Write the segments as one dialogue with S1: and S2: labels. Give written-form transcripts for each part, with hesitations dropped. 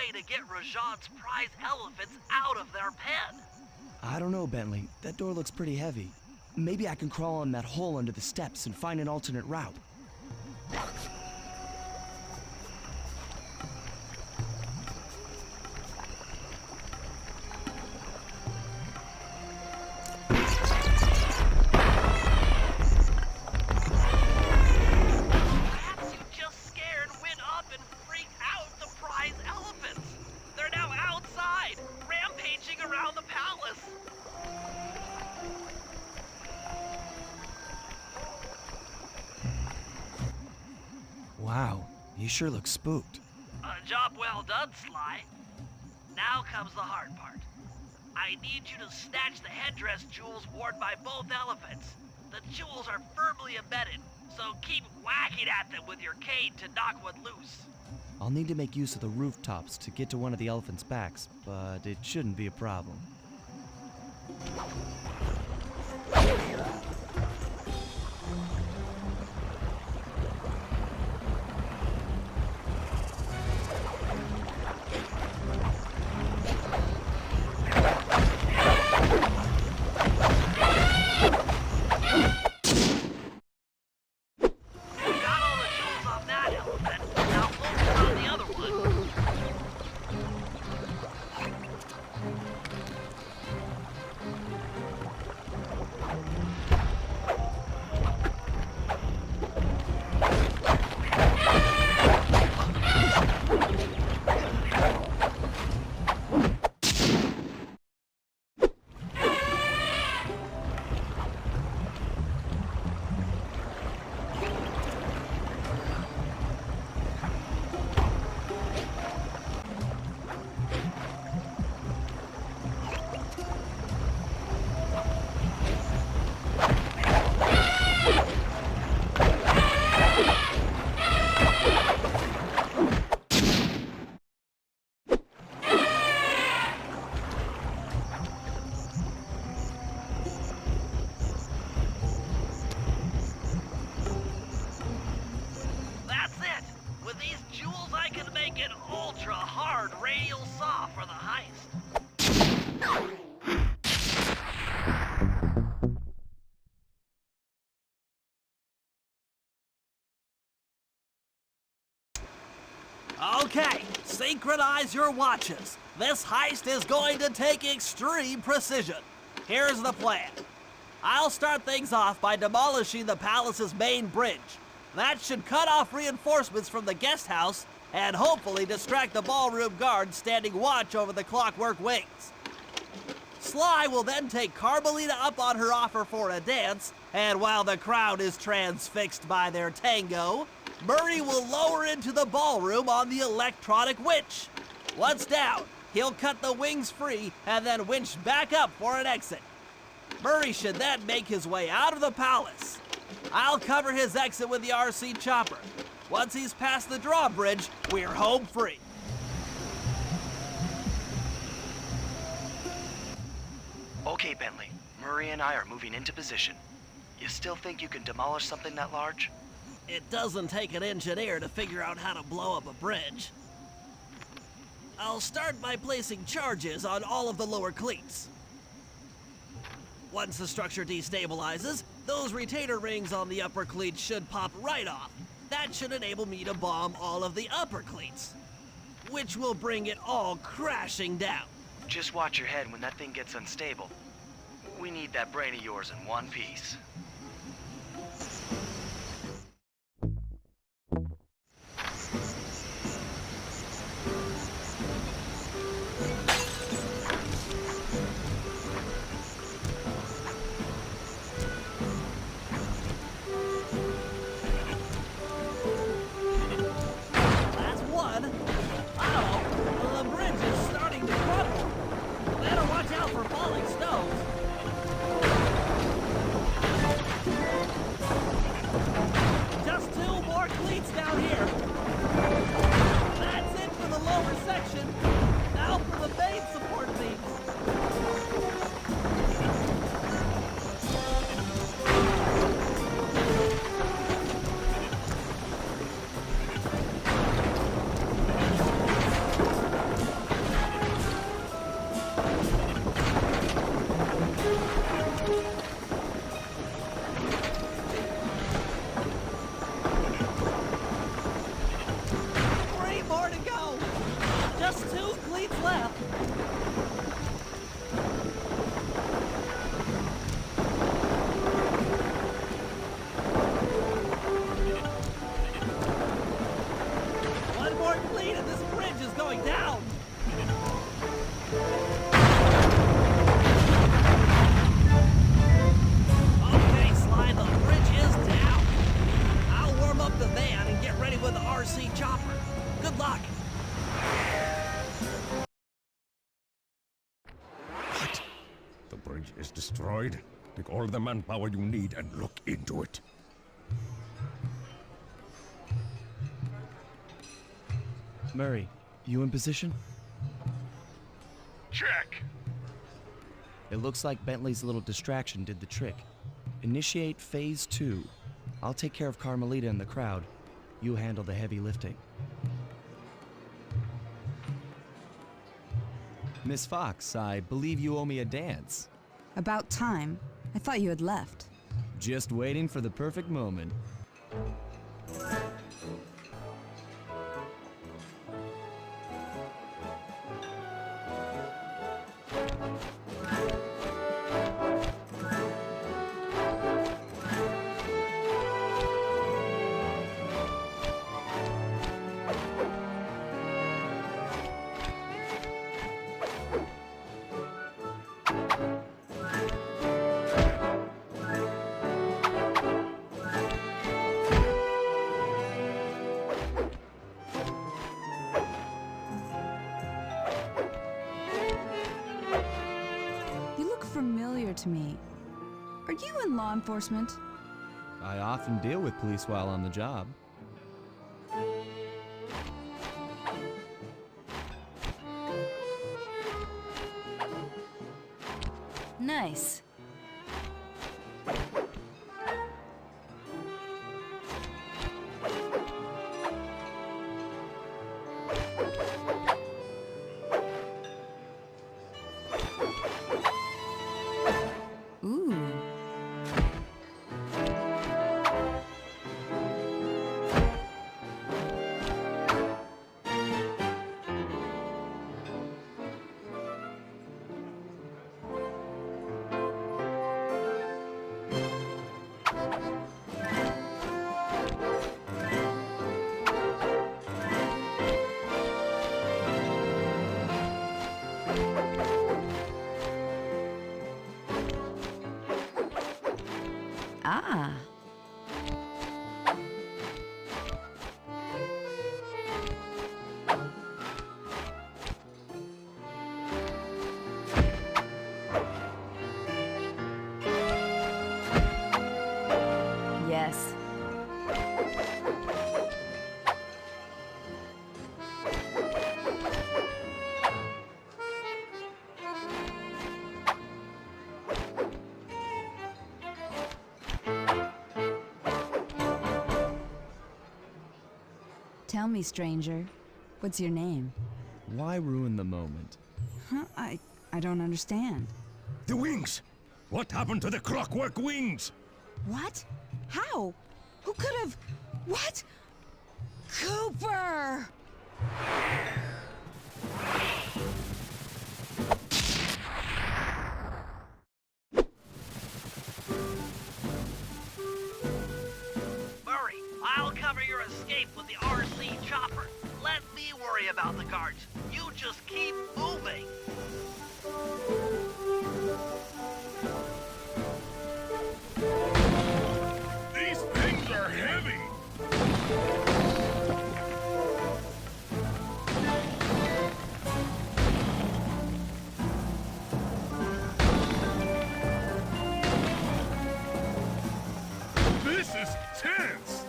S1: way to get Rajan's prize elephants out of their pen.
S2: I don't know, Bentley. That door looks pretty heavy. Maybe I can crawl in that hole under the steps and find an alternate route. Wow, you sure look spooked.
S1: Job well done, Sly. Now comes the hard part. I need you to snatch the headdress jewels worn by both elephants. The jewels are firmly embedded, so keep whacking at them with your cane to knock one loose.
S2: I'll need to make use of the rooftops to get to one of the elephants' backs, but it shouldn't be a problem.
S1: Okay, synchronize your watches. This heist is going to take extreme precision. Here's the plan. I'll start things off by demolishing the palace's main bridge. That should cut off reinforcements from the guest house and hopefully distract the ballroom guards standing watch over the clockwork wings. Sly will then take Carmelita up on her offer for a dance, and while the crowd is transfixed by their tango, Murray will lower into the ballroom on the electronic winch. Once down, he'll cut the wings free and then winch back up for an exit. Murray should then make his way out of the palace. I'll cover his exit with the RC chopper. Once he's past the drawbridge, we're home free.
S2: Okay, Bentley. Murray and I are moving into position. You still think you can demolish something that large?
S1: It doesn't take an engineer to figure out how to blow up a bridge. I'll start by placing charges on all of the lower cleats. Once the structure destabilizes, those retainer rings on the upper cleats should pop right off. That should enable me to bomb all of the upper cleats, which will bring it all crashing down.
S2: Just watch your head when that thing gets unstable. We need that brain of yours in one piece.
S1: For falling stones.
S3: Starry-Eyed. Take all the manpower you need and look into it.
S4: Murray, you in position?
S3: Check!
S4: It looks like Bentley's little distraction did the trick. Initiate phase 2. I'll take care of Carmelita and the crowd. You handle the heavy lifting. Miss Fox, I believe you owe me a dance.
S5: About time. I thought you had left.
S4: Just waiting for the perfect moment.
S5: You look familiar to me. Are you in law enforcement?
S4: I often deal with police while on the job.
S5: Nice. Ooh. Ah. Yes. Tell me, stranger, what's your name?
S4: Why ruin the moment?
S5: Huh? I don't understand.
S3: The wings! What happened to the clockwork wings?
S5: What? How? Who could have... What? Cooper!
S1: Murray, I'll cover your escape with the RC chopper. Let me worry about the guards. You just keep moving.
S3: These things are heavy! This is tense!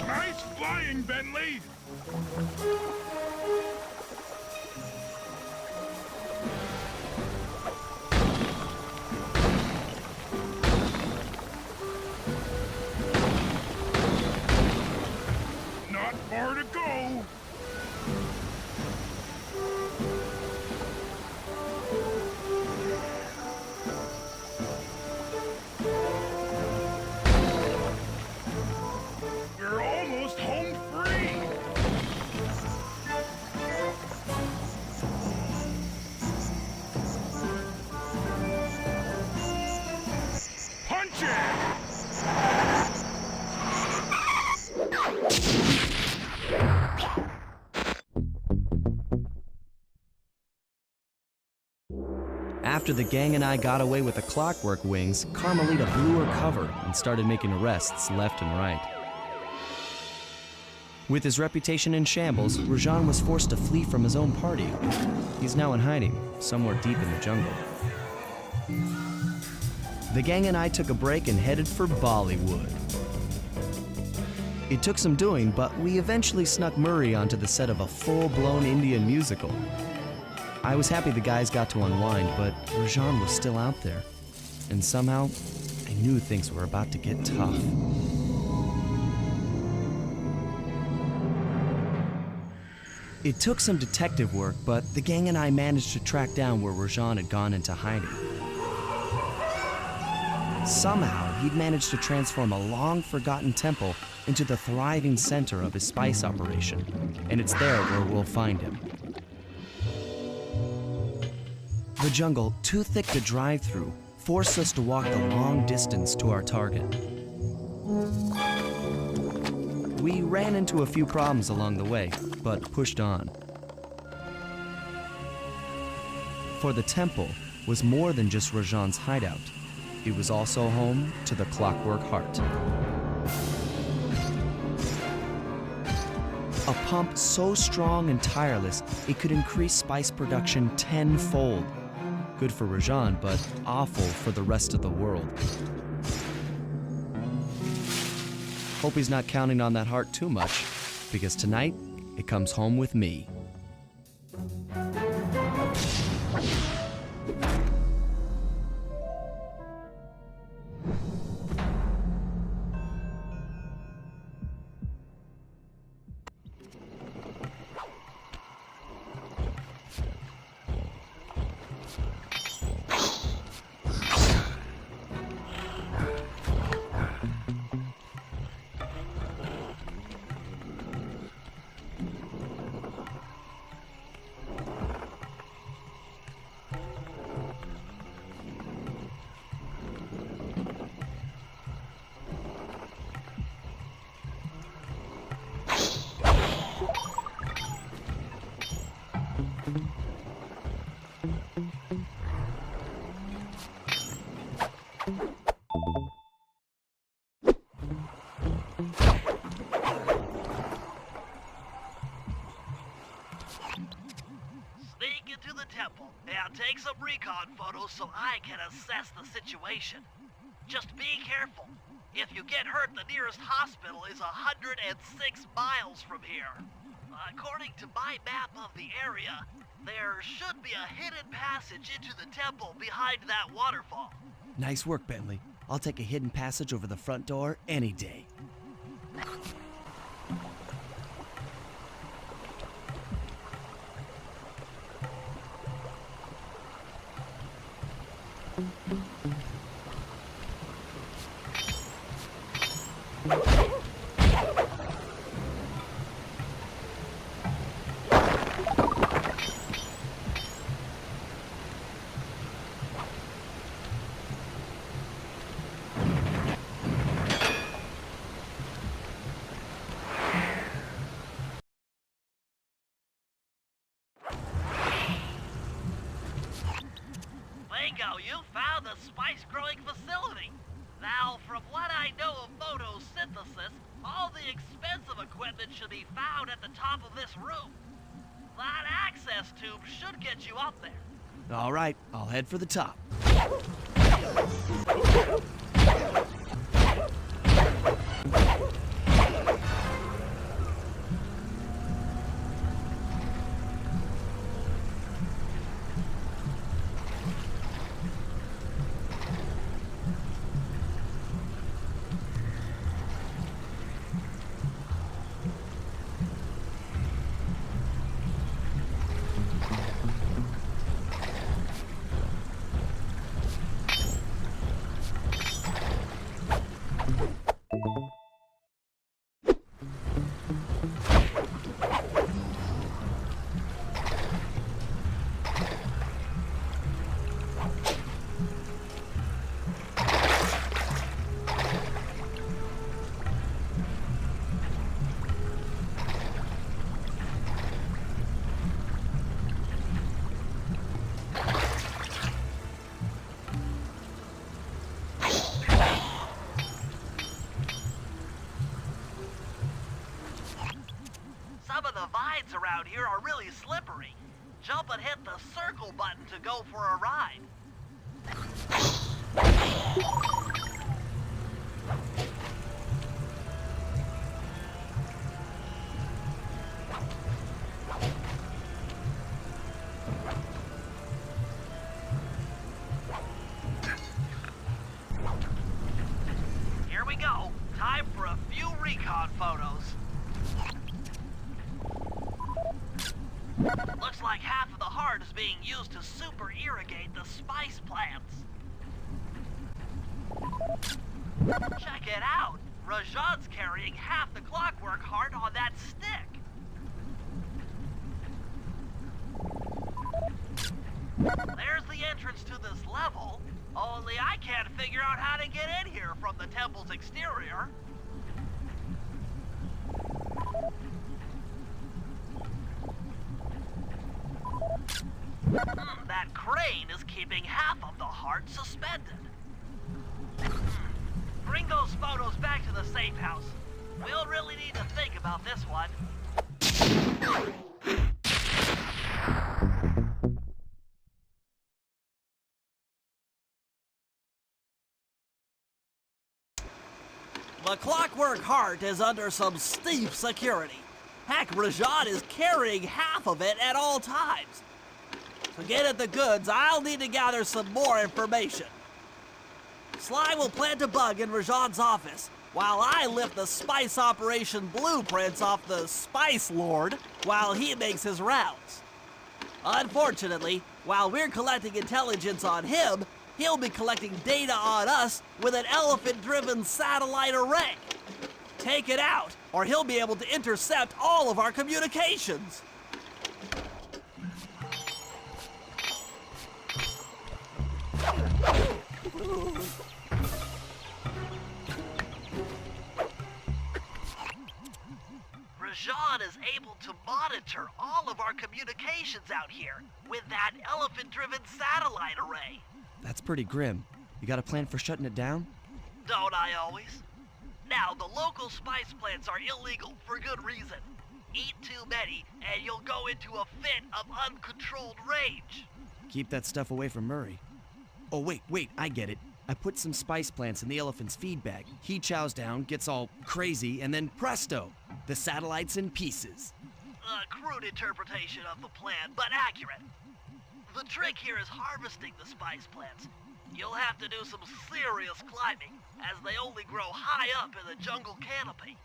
S3: Nice flying, Bentley! Not far to go! We're almost home free! Punch it!
S4: After the gang and I got away with the clockwork wings, Carmelita blew her cover and started making arrests left and right. With his reputation in shambles, Rajan was forced to flee from his own party. He's now in hiding, somewhere deep in the jungle. The gang and I took a break and headed for Bollywood. It took some doing, but we eventually snuck Murray onto the set of a full-blown Indian musical. I was happy the guys got to unwind, but Rajan was still out there. And somehow, I knew things were about to get tough. It took some detective work, but the gang and I managed to track down where Rajan had gone into hiding. Somehow, he'd managed to transform a long-forgotten temple into the thriving center of his spice operation, and it's there where we'll find him. The jungle, too thick to drive through, forced us to walk the long distance to our target. We ran into a few problems along the way, but pushed on. For the temple was more than just Rajan's hideout. It was also home to the Clockwork Heart. A pump so strong and tireless, it could increase spice production tenfold. Good for Rajan, but awful for the rest of the world. Hope he's not counting on that heart too much, because tonight, it comes home with me.
S1: Sneak into the temple and take some recon photos so I can assess the situation. Just be careful. If you get hurt, the nearest hospital is 106 miles from here. According to my map of the area, there should be a hidden passage into the temple behind that waterfall.
S4: Nice work, Bentley. I'll take a hidden passage over the front door any day.
S1: Bingo, you found the spice-growing facility. Now, from what I know of photosynthesis, all the expensive equipment should be found at the top of this room. That access tube should get you up there.
S4: All right, I'll head for the top.
S1: divides around here are really slippery. Jump and hit the circle button to go for a ride. Here we go. Time for a few recon photos. Looks like half of the heart is being used to super irrigate the spice plants. Check it out. Rajan's carrying half the clockwork heart on that stick. There's the entrance to this level, only I can't figure out how to get in here from the temple's exterior. That crane is keeping half of the heart suspended. Bring those photos back to the safe house. We'll really need to think about this one. The clockwork heart is under some steep security. Heck, Rajan is carrying half of it at all times. To get at the goods, I'll need to gather some more information. Sly will plant a bug in Rajan's office, while I lift the spice operation blueprints off the Spice Lord while he makes his rounds. Unfortunately, while we're collecting intelligence on him, he'll be collecting data on us with an elephant-driven satellite array. Take it out, or he'll be able to intercept all of our communications. Rajan is able to monitor all of our communications out here with that elephant-driven satellite array.
S4: That's pretty grim. You got a plan for shutting it down?
S1: Don't I always? Now, the local spice plants are illegal for good reason. Eat too many, and you'll go into a fit of uncontrolled rage.
S4: Keep that stuff away from Murray. Oh, wait, I get it. I put some spice plants in the elephant's feed bag. He chows down, gets all crazy, and then presto, the satellite's in pieces.
S1: A crude interpretation of the plan, but accurate. The trick here is harvesting the spice plants. You'll have to do some serious climbing, as they only grow high up in the jungle canopy.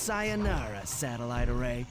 S6: Sayonara, satellite array.